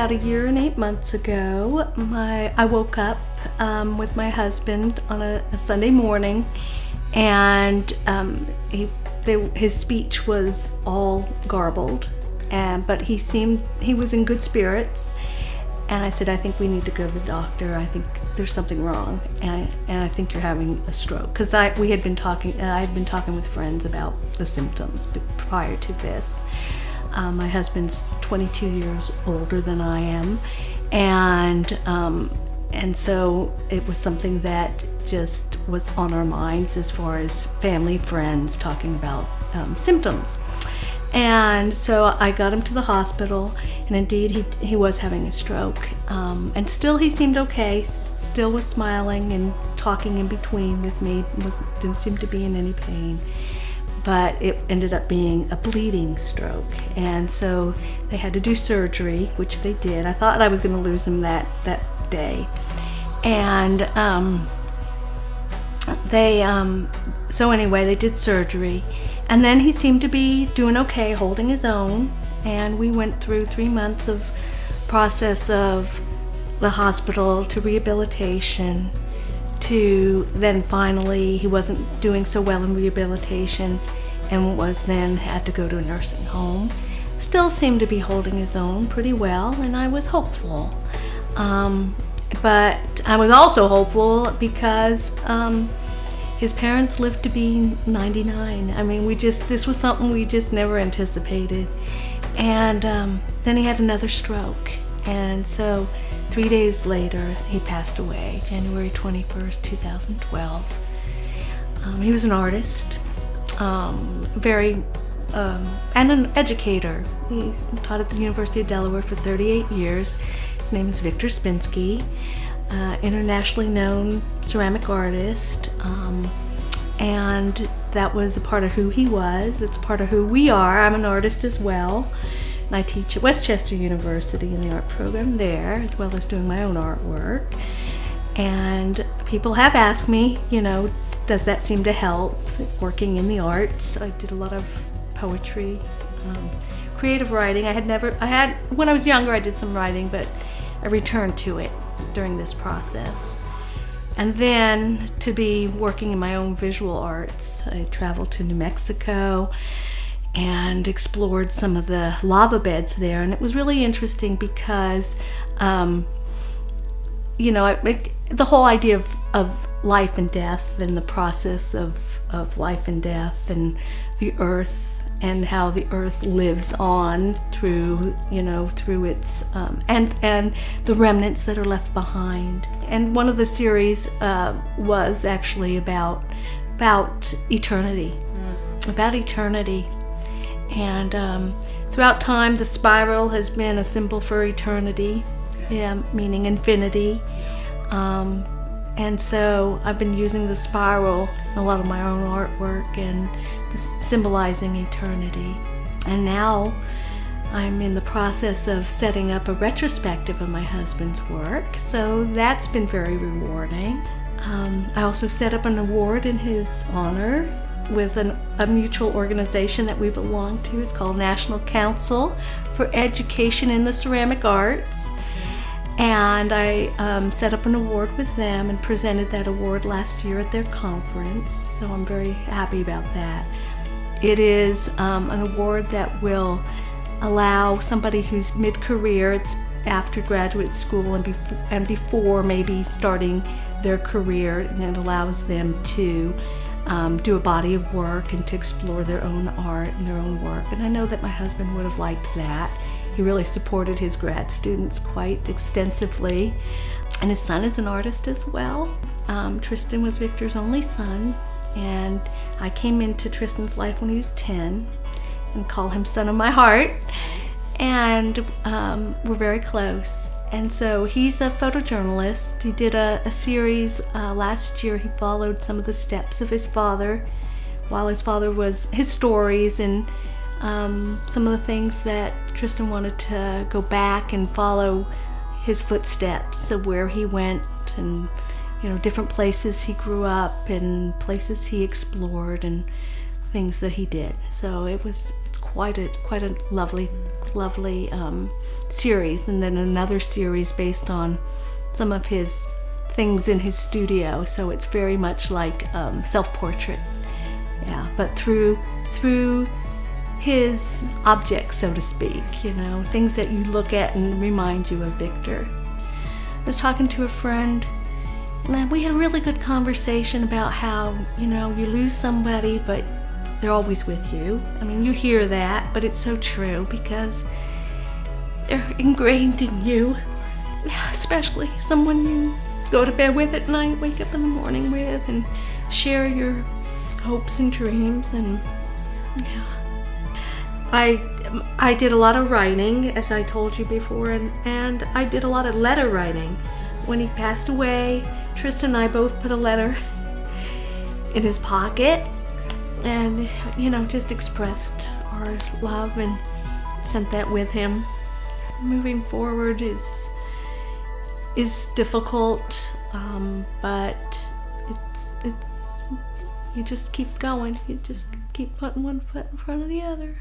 about 1.8 years ago, I woke up with my husband on a Sunday morning, and his speech was all garbled, but he was in good spirits. And I said, I think we need to go to the doctor. I think there's something wrong, and I think you're having a stroke. Because I had been talking with friends about the symptoms prior to this. My husband's 22 years older than I am, and so it was something that just was on our minds as far as family, friends talking about symptoms. And so I got him to the hospital, and indeed he was having a stroke. And still he seemed okay, still was smiling and talking in between with me, didn't seem to be in any pain. But it ended up being a bleeding stroke. And so they had to do surgery, which they did. I thought I was going to lose him that day. And so anyway, they did surgery. And then he seemed to be doing okay, holding his own, and we went through 3 months of process of the hospital to rehabilitation to then finally he wasn't doing so well in rehabilitation and had to go to a nursing home. Still seemed to be holding his own pretty well, and I was hopeful. But I was also hopeful because his parents lived to be 99. I mean, this was something we just never anticipated. And then he had another stroke. And so 3 days later, he passed away, January 21st, 2012. He was an artist, and an educator. He taught at the University of Delaware for 38 years. His name is Victor Spinski. Internationally known ceramic artist, and that was a part of who he was. It's a part of who we are. I'm an artist as well, and I teach at Westchester University in the art program there, as well as doing my own artwork. And people have asked me, does that seem to help working in the arts? I did a lot of poetry, creative writing. When I was younger, I did some writing, but I returned to it during this process. And then to be working in my own visual arts, I traveled to New Mexico and explored some of the lava beds there, and it was really interesting because the whole idea of life and death and the process of life and death and the earth and how the earth lives on through its and the remnants that are left behind. And one of the series was actually about eternity, and throughout time the spiral has been a symbol for eternity, meaning infinity. And so I've been using the spiral in a lot of my own artwork and symbolizing eternity. And now I'm in the process of setting up a retrospective of my husband's work, so that's been very rewarding. I also set up an award in his honor with a mutual organization that we belong to. It's called National Council for Education in the Ceramic Arts. And I set up an award with them and presented that award last year at their conference, so I'm very happy about that. It is an award that will allow somebody who's mid-career, it's after graduate school and before maybe starting their career, and it allows them to do a body of work and to explore their own art and their own work. And I know that my husband would have liked that. He really supported his grad students quite extensively. And his son is an artist as well. Tristan was Victor's only son, and I came into Tristan's life when he was 10 and call him son of my heart. And we're very close. And so he's a photojournalist. He did a series last year. He followed some of the steps of his father, while his father was his stories and some of the things that Tristan wanted to go back and follow his footsteps of where he went, and different places he grew up and places he explored and things that he did. So it's quite a lovely lovely series, and then another series based on some of his things in his studio. So it's very much like self-portrait, yeah, but through his objects, so to speak, you know, things that you look at and remind you of Victor. I was talking to a friend, and we had a really good conversation about how, you know, you lose somebody, but they're always with you. I mean, you hear that, but it's so true because they're ingrained in you, especially someone you go to bed with at night, wake up in the morning with, and share your hopes and dreams. And yeah, I did a lot of writing, as I told you before, and I did a lot of letter writing. When he passed away, Tristan and I both put a letter in his pocket and, you know, just expressed our love and sent that with him. Moving forward is difficult, but it's you just keep going. You just keep putting one foot in front of the other.